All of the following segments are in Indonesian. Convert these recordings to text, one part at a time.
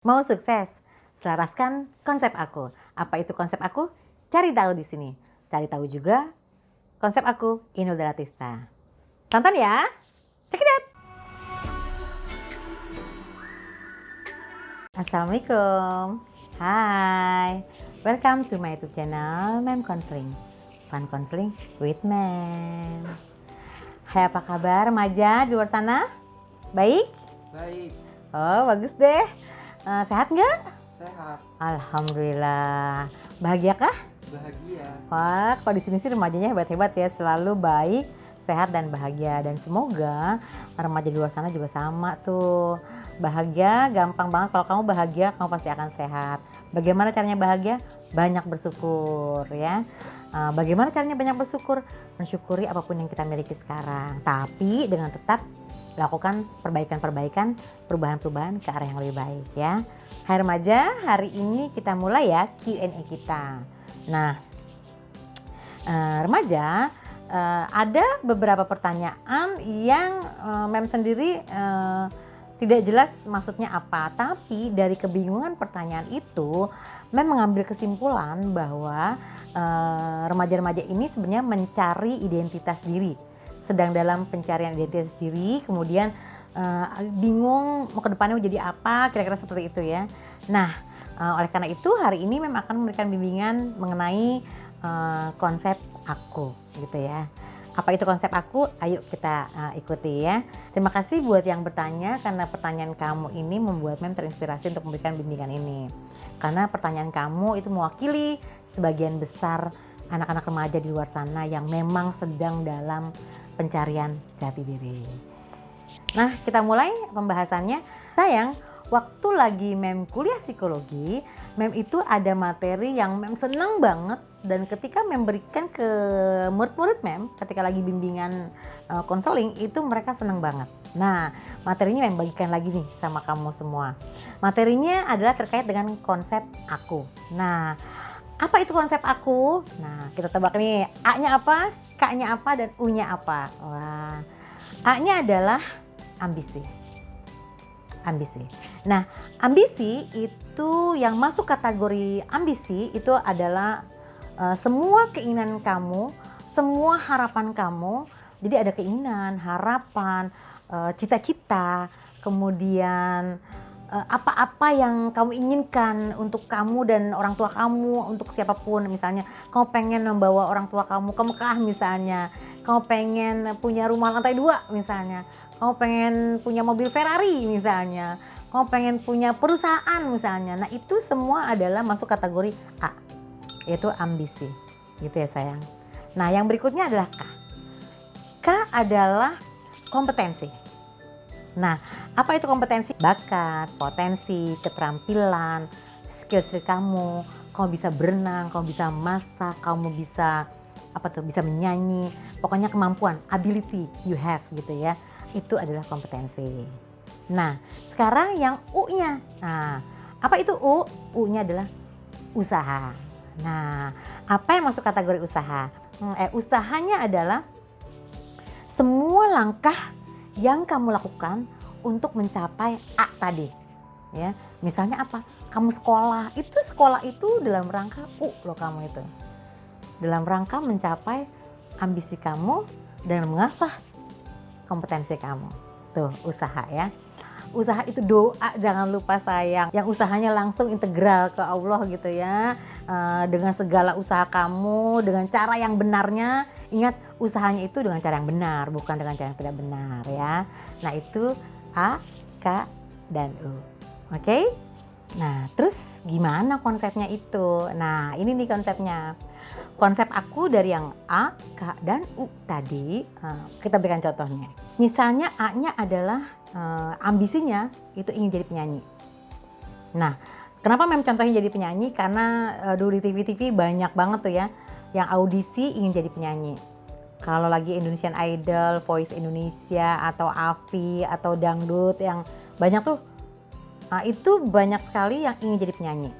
Mau sukses? Selaraskan konsep aku. Apa itu konsep aku? Cari tahu di sini. Cari tahu juga konsep aku, Inul Daratista. Tonton ya. Check it out. Assalamualaikum. Hai. Welcome to my YouTube channel, Mem Counseling. Fun Counseling with Mem. Hai, apa kabar remaja di luar sana? Baik? Baik, Oh, bagus deh. Sehat nggak? sehat, Alhamdulillah. Bahagia kah? bahagia. Wah, kalau di sini sih remajanya hebat-hebat ya, selalu baik, sehat dan bahagia. Dan semoga remaja di luar sana juga sama tuh. Bahagia gampang banget, kalau kamu bahagia kamu pasti akan sehat. Bagaimana caranya bahagia? Banyak bersyukur ya. Bagaimana caranya banyak bersyukur? Mensyukuri apapun yang kita miliki sekarang. Tapi dengan tetap lakukan perbaikan-perbaikan, perubahan-perubahan ke arah yang lebih baik ya. Hai remaja, hari ini kita mulai ya Q&A kita. Nah, remaja, ada beberapa pertanyaan yang Mem sendiri tidak jelas maksudnya apa. Tapi dari kebingungan pertanyaan itu, Mem mengambil kesimpulan bahwa remaja-remaja ini sebenarnya mencari identitas diri. Sedang dalam pencarian identitas diri, kemudian bingung mau ke depannya mau jadi apa, kira-kira seperti itu ya. Nah, oleh karena itu hari ini Mem akan memberikan bimbingan mengenai konsep aku gitu ya. Apa itu konsep aku? Ayo kita ikuti ya. Terima kasih buat yang bertanya, karena pertanyaan kamu ini membuat Mem terinspirasi untuk memberikan bimbingan ini. Karena pertanyaan kamu itu mewakili sebagian besar anak-anak remaja di luar sana yang memang sedang dalam pencarian jati diri. Nah, kita mulai pembahasannya. Sayang, waktu lagi Mem kuliah psikologi, Mem itu ada materi yang Mem senang banget, dan ketika Mem berikan ke murid-murid Mem, ketika lagi bimbingan konseling, itu mereka senang banget. Nah, materinya Mem bagikan lagi nih sama kamu semua. Materinya adalah terkait dengan konsep aku. Nah, apa itu konsep aku? Nah, kita tebak nih, A-nya apa, K-nya apa, dan U-nya apa. Wah, A-nya adalah ambisi. Ambisi. Nah, ambisi itu yang masuk kategori ambisi itu adalah semua keinginan kamu, semua harapan kamu. Jadi ada keinginan, harapan, cita-cita, kemudian apa-apa yang kamu inginkan untuk kamu dan orang tua kamu, untuk siapapun. Misalnya kamu pengen membawa orang tua kamu ke Mekah misalnya, kamu pengen punya rumah lantai 2 misalnya, kamu pengen punya mobil Ferrari misalnya, kamu pengen punya perusahaan misalnya. Nah, itu semua adalah masuk kategori A, yaitu ambisi gitu ya sayang. Nah, yang berikutnya adalah K. K adalah kompetensi. Nah, apa itu kompetensi? Bakat, potensi, keterampilan, skill kamu. Kamu bisa berenang, kamu bisa masak, kamu bisa bisa menyanyi. Pokoknya kemampuan, ability you have gitu ya. Itu adalah kompetensi. Nah, sekarang yang U-nya. Nah, apa itu U? U-nya adalah usaha. Nah, apa yang masuk kategori usaha? Usahanya adalah semua langkah yang kamu lakukan untuk mencapai A tadi ya. Misalnya apa? Kamu sekolah itu dalam rangka U loh, kamu itu dalam rangka mencapai ambisi kamu dan mengasah kompetensi kamu. Tuh, usaha ya. Usaha itu doa, jangan lupa sayang. Yang usahanya langsung integral ke Allah gitu ya. Dengan segala usaha kamu, dengan cara yang benarnya. Ingat, usahanya itu dengan cara yang benar, bukan dengan cara yang tidak benar ya. Nah, itu A, K, dan U. Oke? Nah, terus gimana konsepnya itu? Nah, ini nih konsepnya. Konsep aku dari yang A, K, dan U tadi, kita berikan contohnya. Misalnya A-nya adalah ambisinya itu ingin jadi penyanyi. Nah, kenapa Mem contohnya jadi penyanyi? Karena dulu di TV-TV banyak banget tuh ya yang audisi ingin jadi penyanyi. Kalau lagi Indonesian Idol, Voice Indonesia, atau AVI, atau Dangdut yang banyak tuh, itu banyak sekali yang ingin jadi penyanyi.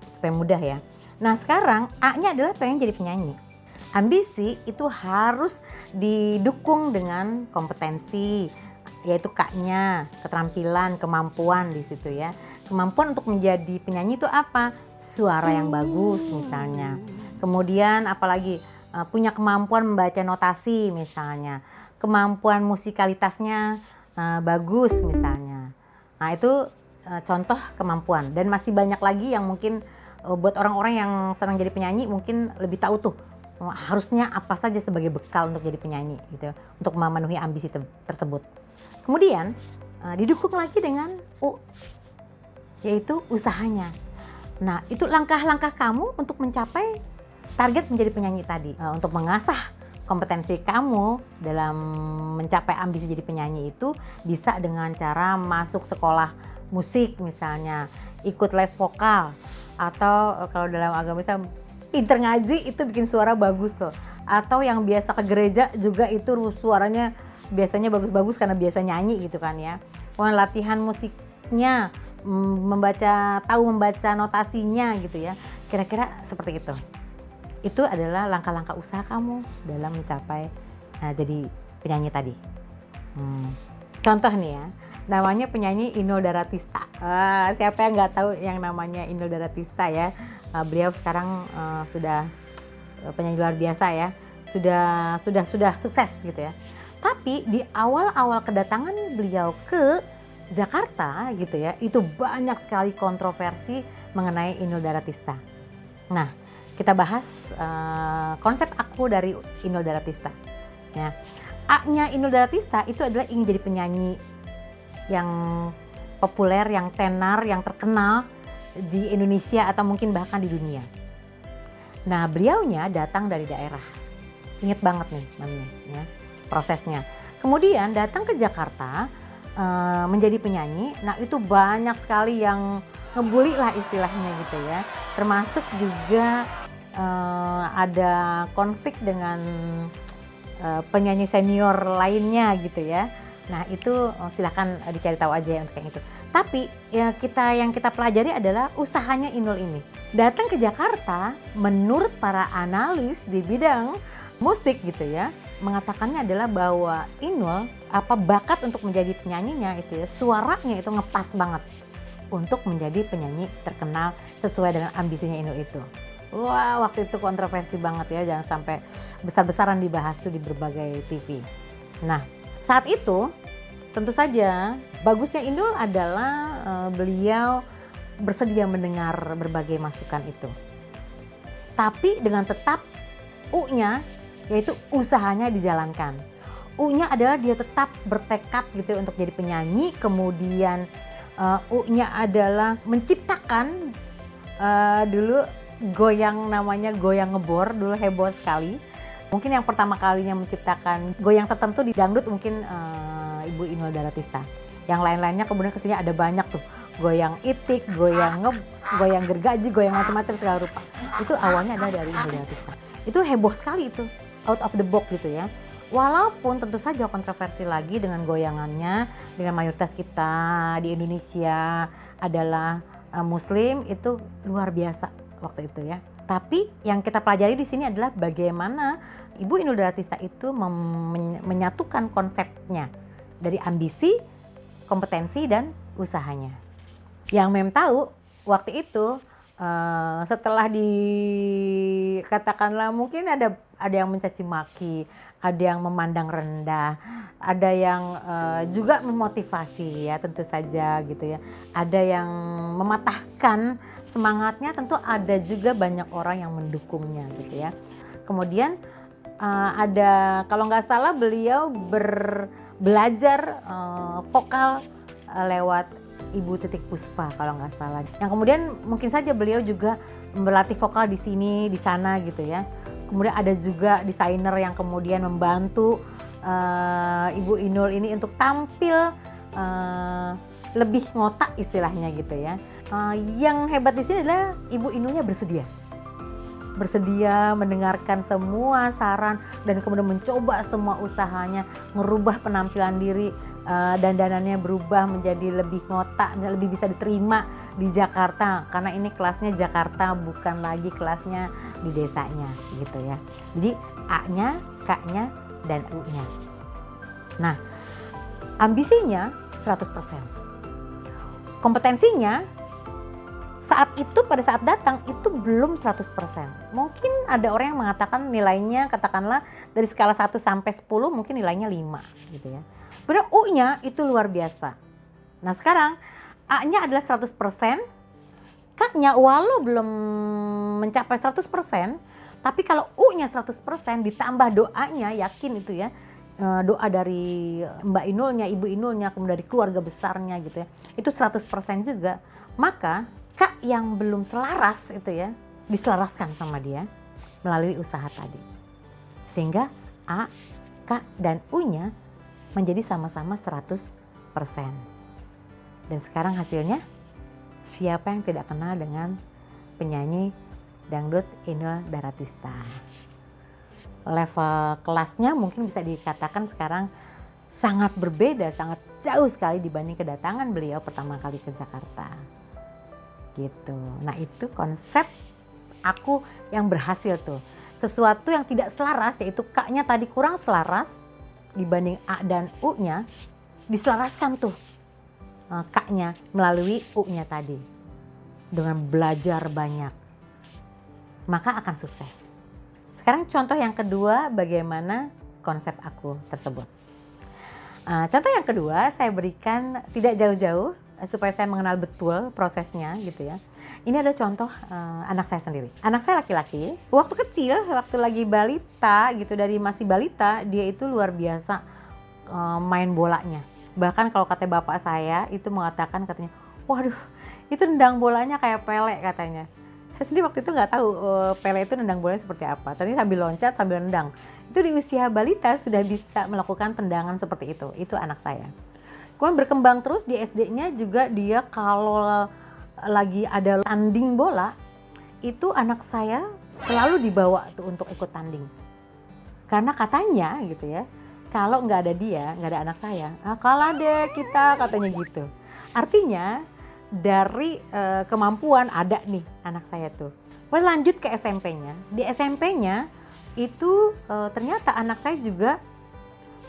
Supaya mudah ya. Nah, sekarang A-nya adalah pengen jadi penyanyi. Ambisi itu harus didukung dengan kompetensi, yaitu K-nya, keterampilan, kemampuan di situ ya. Kemampuan untuk menjadi penyanyi itu apa? Suara yang bagus misalnya. Kemudian apalagi punya kemampuan membaca notasi misalnya. Kemampuan musikalitasnya bagus misalnya. Nah itu contoh kemampuan. Dan masih banyak lagi yang mungkin buat orang-orang yang senang jadi penyanyi mungkin lebih tahu tuh harusnya apa saja sebagai bekal untuk jadi penyanyi gitu, untuk memenuhi ambisi tersebut. Kemudian didukung lagi dengan U, yaitu usahanya. Nah itu langkah-langkah kamu untuk mencapai target menjadi penyanyi tadi, untuk mengasah kompetensi kamu dalam mencapai ambisi jadi penyanyi itu bisa dengan cara masuk sekolah musik misalnya, ikut les vokal, atau kalau dalam agama Islam pinter ngaji itu bikin suara bagus tuh. Atau yang biasa ke gereja juga itu suaranya biasanya bagus-bagus karena biasa nyanyi gitu kan ya. Latihan musiknya, tahu membaca notasinya gitu ya. Kira-kira seperti itu. Itu adalah langkah-langkah usaha kamu dalam mencapai jadi penyanyi tadi. Contoh nih ya, namanya penyanyi Inul Daratista. Siapa yang nggak tahu yang namanya Inul Daratista ya? Beliau sekarang sudah penyanyi luar biasa ya, sudah sukses gitu ya. Tapi di awal-awal kedatangan beliau ke Jakarta gitu ya, itu banyak sekali kontroversi mengenai Inul Daratista. Nah, kita bahas konsep aku dari Inul Daratista. Ya, A-nya Inul Daratista itu adalah ingin jadi penyanyi yang populer, yang tenar, yang terkenal di Indonesia atau mungkin bahkan di dunia. Nah, beliaunya datang dari daerah. Ingat banget nih namanya ya, prosesnya. Kemudian datang ke Jakarta menjadi penyanyi. Nah, itu banyak sekali yang ngebully lah istilahnya gitu ya. Termasuk juga ada konflik dengan penyanyi senior lainnya gitu ya. Nah itu silakan dicari tahu aja untuk yang itu. Tapi ya yang kita pelajari adalah usahanya Inul ini. Datang ke Jakarta, menurut para analis di bidang musik gitu ya, mengatakannya adalah bahwa Inul bakat untuk menjadi penyanyinya itu ya, suaranya itu ngepas banget untuk menjadi penyanyi terkenal sesuai dengan ambisinya Inul itu. Wah, waktu itu kontroversi banget ya, jangan sampai besar-besaran dibahas tuh di berbagai TV. Nah, saat itu tentu saja bagusnya Inul adalah beliau bersedia mendengar berbagai masukan itu. Tapi dengan tetap U-nya yaitu usahanya dijalankan. U-nya adalah dia tetap bertekad gitu untuk jadi penyanyi, kemudian U-nya adalah menciptakan dulu namanya goyang ngebor, dulu heboh sekali. Mungkin yang pertama kalinya menciptakan goyang tertentu di dangdut mungkin Ibu Inul Daratista. Yang lain-lainnya kemudian kesini ada banyak tuh, goyang itik, goyang gergaji, goyang macam-macam segala rupa. Itu awalnya adalah dari Inul Daratista. Itu heboh sekali itu, out of the box gitu ya. Walaupun tentu saja kontroversi lagi dengan goyangannya, dengan mayoritas kita di Indonesia adalah Muslim, itu luar biasa waktu itu ya. Tapi yang kita pelajari di sini adalah bagaimana Ibu Inul Daratista itu menyatukan konsepnya dari ambisi, kompetensi, dan usahanya. Yang Mem tahu waktu itu setelah dikatakanlah mungkin ada yang mencaci maki, ada yang memandang rendah, ada yang juga memotivasi ya tentu saja gitu ya. Ada yang mematahkan semangatnya, tentu ada juga banyak orang yang mendukungnya gitu ya. Kemudian ada kalau nggak salah beliau belajar vokal lewat Ibu Titik Puspa kalau nggak salah. Yang kemudian mungkin saja beliau juga berlatih vokal di sini, di sana gitu ya. Kemudian ada juga desainer yang kemudian membantu Ibu Inul ini untuk tampil lebih ngotak istilahnya gitu ya. Yang hebat di sini adalah Ibu Inulnya bersedia mendengarkan semua saran dan kemudian mencoba semua usahanya, merubah penampilan diri, dandanannya berubah menjadi lebih ngotak, lebih bisa diterima di Jakarta karena ini kelasnya Jakarta bukan lagi kelasnya di desanya gitu ya. Jadi A-nya, K-nya, dan U-nya. Nah, ambisinya 100%. Kompetensinya saat itu pada saat datang itu belum 100%. Mungkin ada orang yang mengatakan nilainya katakanlah dari skala 1 sampai 10 mungkin nilainya 5 gitu ya. Padahal U-nya itu luar biasa. Nah sekarang A-nya adalah 100%, K-nya walau belum mencapai 100%, tapi kalau U-nya 100% ditambah doanya, yakin itu ya, doa dari Mbak Inulnya, Ibu Inulnya, kemudian dari keluarga besarnya gitu ya, itu 100% juga. Maka K yang belum selaras itu ya, diselaraskan sama dia melalui usaha tadi. Sehingga A, K, dan U-nya menjadi sama-sama 100%. Dan sekarang hasilnya, siapa yang tidak kenal dengan penyanyi dangdut Inul Daratista? Level kelasnya mungkin bisa dikatakan sekarang sangat berbeda, sangat jauh sekali dibanding kedatangan beliau pertama kali ke Jakarta. Gitu. Nah itu konsep aku yang berhasil tuh. Sesuatu yang tidak selaras, yaitu K-nya tadi kurang selaras dibanding A dan U-nya, diselaraskan tuh K-nya melalui U-nya tadi. Dengan belajar banyak, maka akan sukses. Sekarang contoh yang kedua, bagaimana konsep aku tersebut. Contoh yang kedua saya berikan tidak jauh-jauh supaya saya mengenal betul prosesnya gitu ya. Ini ada contoh anak saya sendiri. Anak saya laki-laki, waktu kecil, waktu lagi balita gitu, dari masih balita dia itu luar biasa main bolanya. Bahkan kalau kata bapak saya itu mengatakan katanya, waduh itu nendang bolanya kayak Pele katanya. Saya sendiri waktu itu nggak tahu Pele itu nendang bolanya seperti apa. Tadi sambil loncat sambil nendang. Itu di usia balita sudah bisa melakukan tendangan seperti itu. Itu anak saya. Kemudian berkembang terus di SD-nya juga dia kalau lagi ada tanding bola, itu anak saya selalu dibawa tuh untuk ikut tanding. Karena katanya gitu ya, kalau nggak ada dia, nggak ada anak saya, kalah deh kita katanya gitu. Artinya dari kemampuan ada nih anak saya tuh. Kemudian lanjut ke SMP-nya. Di SMP-nya itu ternyata anak saya juga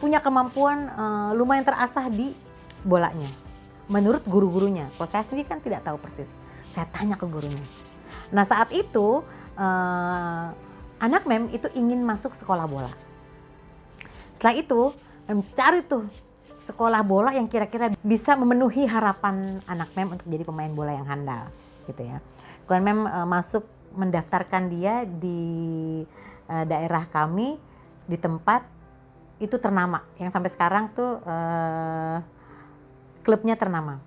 punya kemampuan lumayan terasah di bolanya. Menurut guru-gurunya. Kalau saya sendiri kan tidak tahu persis. Saya tanya ke gurunya. Nah saat itu anak mem itu ingin masuk sekolah bola. Setelah itu mencari tuh sekolah bola yang kira-kira bisa memenuhi harapan anak mem untuk jadi pemain bola yang handal gitu ya. Kemudian mem masuk mendaftarkan dia di daerah kami di tempat itu ternama yang sampai sekarang tuh klubnya ternama.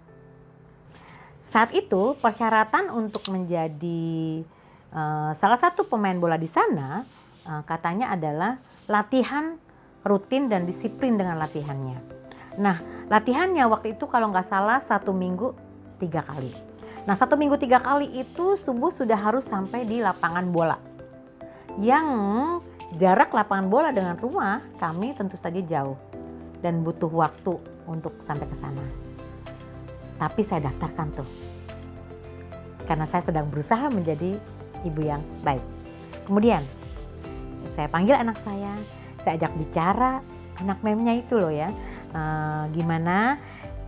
Saat itu persyaratan untuk menjadi salah satu pemain bola di sana katanya adalah latihan rutin dan disiplin dengan latihannya. Nah latihannya waktu itu kalau nggak salah 1 minggu 3 kali. Nah 1 minggu 3 kali itu subuh sudah harus sampai di lapangan bola. Yang jarak lapangan bola dengan rumah kami tentu saja jauh dan butuh waktu untuk sampai ke sana. Tapi saya daftarkan tuh. Karena saya sedang berusaha menjadi ibu yang baik. Kemudian saya panggil anak saya ajak bicara anak memnya itu loh ya. Gimana?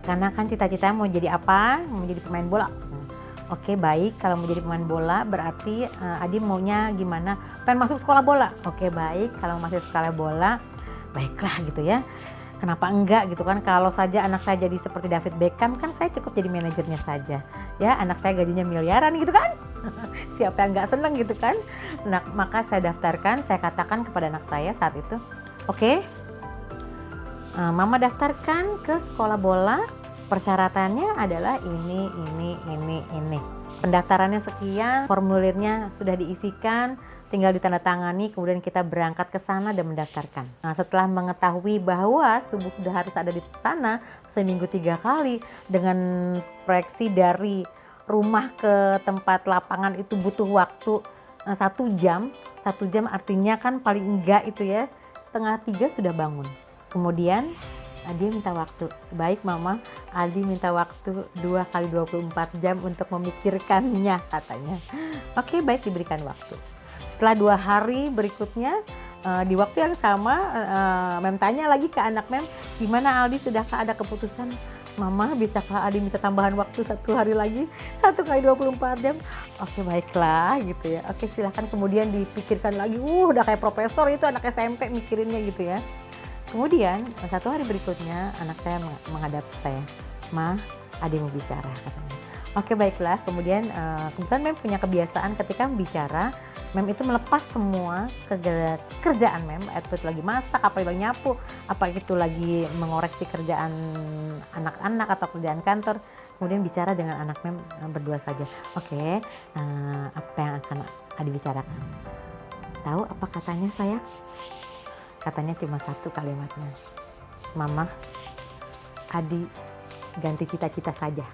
Karena kan cita-cita mau jadi apa? Mau jadi pemain bola. Oke baik, kalau mau jadi pemain bola berarti Adi maunya gimana? Pengen masuk sekolah bola. Oke baik, kalau masih sekolah bola baiklah gitu ya. Kenapa enggak gitu kan, kalau saja anak saya jadi seperti David Beckham kan saya cukup jadi manajernya saja. Ya anak saya gajinya miliaran gitu kan. Siapa yang enggak seneng gitu kan. Nah maka saya daftarkan, saya katakan kepada anak saya saat itu, oke, mama daftarkan ke sekolah bola, persyaratannya adalah ini. Pendaftarannya sekian, formulirnya sudah diisikan, tinggal ditandatangani, kemudian kita berangkat ke sana dan mendaftarkan. Nah, setelah mengetahui bahwa subuh sudah harus ada di sana seminggu 3 kali, dengan proyeksi dari rumah ke tempat lapangan itu butuh waktu 1 jam. 1 jam artinya kan paling enggak itu ya 2:30 sudah bangun. Kemudian dia minta waktu, baik mama, Aldi minta waktu 2 kali 24 jam untuk memikirkannya katanya. Oke baik, diberikan waktu. Setelah 2 hari berikutnya di waktu yang sama mem tanya lagi ke anak mem, gimana Aldi, sudahkah ada keputusan? Mama, bisakah Adi minta tambahan waktu 1 hari lagi, 1 kali 24 jam? Oke, baiklah gitu ya. Oke, silahkan. Kemudian dipikirkan lagi, udah kayak profesor itu anak SMP mikirinnya gitu ya. Kemudian 1 hari berikutnya anak saya menghadap saya, Ma, Adi mau bicara katanya. Oke, baiklah. Kemudian kebetulan Mem punya kebiasaan ketika bicara, Mem itu melepas semua kerjaan Mem, itu lagi masak, apa itu lagi nyapu, apa itu lagi mengoreksi kerjaan anak-anak atau kerjaan kantor, kemudian bicara dengan anak Mem berdua saja. Oke, apa yang akan Adi bicarakan? Tahu apa katanya saya? Katanya cuma satu kalimatnya, Mama, Adi ganti cita-cita saja.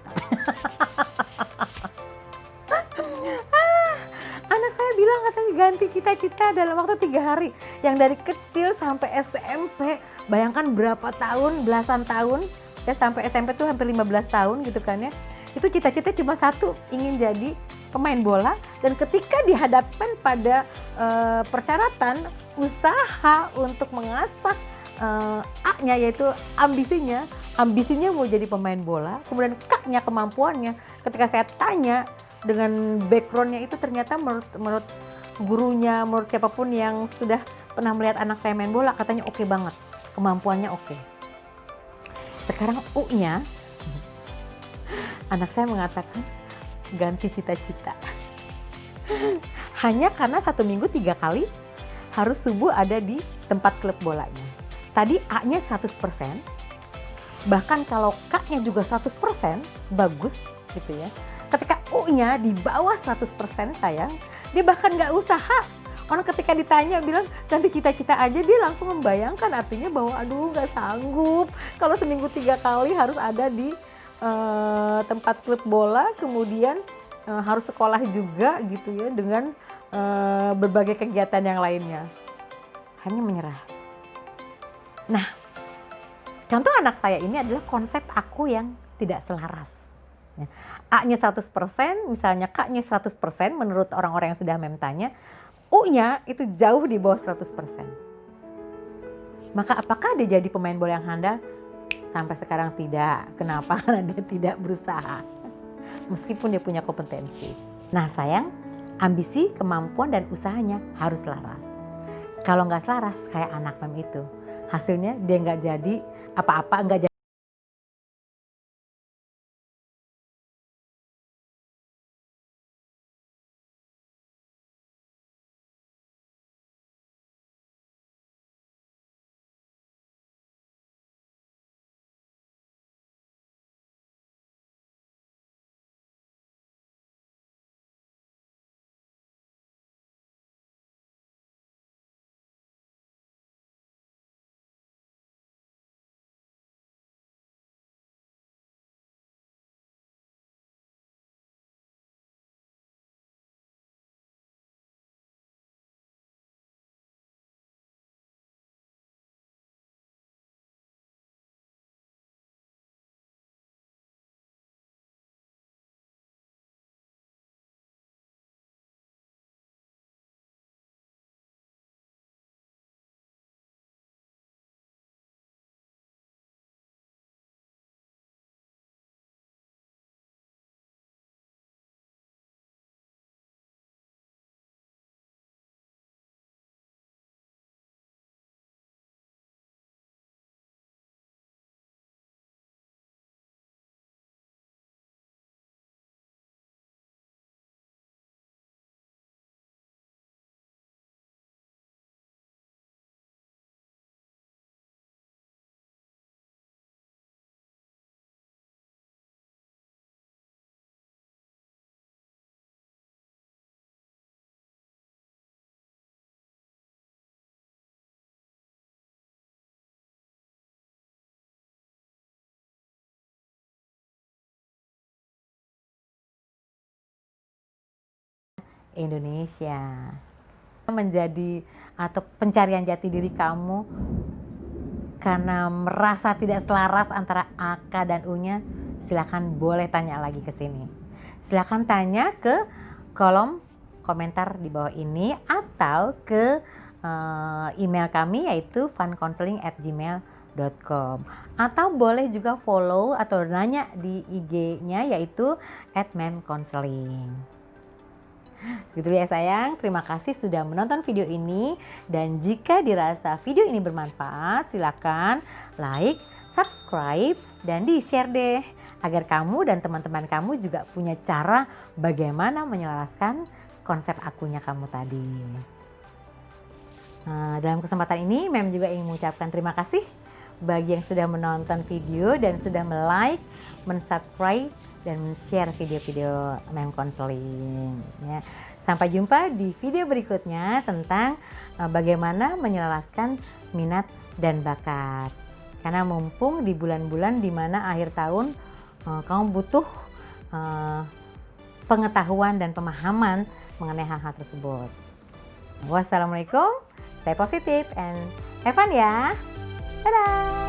Anak saya bilang katanya ganti cita-cita dalam waktu 3 hari. Yang dari kecil sampai SMP, bayangkan berapa tahun, belasan tahun, ya sampai SMP tuh hampir 15 tahun gitu kan ya. Itu cita-cita cuma satu, ingin jadi pemain bola, dan ketika dihadapkan pada persyaratan usaha untuk mengasah A-nya yaitu ambisinya mau jadi pemain bola, kemudian K-nya kemampuannya. Ketika saya tanya dengan backgroundnya itu, ternyata menurut gurunya, menurut siapapun yang sudah pernah melihat anak saya main bola, katanya oke banget, kemampuannya oke. Sekarang U-nya, anak saya mengatakan ganti cita-cita. Hanya karena 1 minggu 3 kali harus subuh ada di tempat klub bolanya. Tadi A-nya 100%, bahkan kalau K-nya juga 100% bagus gitu ya. Ketika U-nya di bawah 100% sayang, dia bahkan nggak usaha. Orang ketika ditanya bilang ganti cita-cita aja, dia langsung membayangkan, artinya bahwa aduh nggak sanggup kalau seminggu 3 kali harus ada di tempat klub bola, kemudian harus sekolah juga gitu ya, dengan berbagai kegiatan yang lainnya. Hanya menyerah. Nah, contoh anak saya ini adalah konsep aku yang tidak selaras. A-nya 100%, misalnya K-nya 100% menurut orang-orang yang sudah Mem tanya, U-nya itu jauh di bawah 100%. Maka apakah dia jadi pemain bola yang handal? Sampai sekarang tidak. Kenapa? Karena dia tidak berusaha. Meskipun dia punya kompetensi. Nah sayang, ambisi, kemampuan, dan usahanya harus selaras. Kalau nggak selaras kayak anak Mem itu, hasilnya dia nggak jadi apa-apa, nggak jadi. Indonesia menjadi atau pencarian jati diri kamu karena merasa tidak selaras antara A, K, dan U-nya, silakan boleh tanya lagi ke sini. Silakan tanya ke kolom komentar di bawah ini atau ke email kami yaitu funcounseling@gmail.com. gmail.com, atau boleh juga follow atau nanya di IG-nya yaitu @memcounseling. Gitu ya sayang, terima kasih sudah menonton video ini, dan jika dirasa video ini bermanfaat silakan like, subscribe, dan di-share deh agar kamu dan teman-teman kamu juga punya cara bagaimana menyelaraskan konsep akunya kamu tadi. Nah, dalam kesempatan ini Mem juga ingin mengucapkan terima kasih bagi yang sudah menonton video dan sudah like, subscribe, dan share video-video Mem Counseling ya. Sampai jumpa di video berikutnya tentang bagaimana menyelaraskan minat dan bakat. Karena mumpung di bulan-bulan di mana akhir tahun kamu butuh pengetahuan dan pemahaman mengenai hal-hal tersebut. Wassalamualaikum, stay positive and have fun ya. Dadah.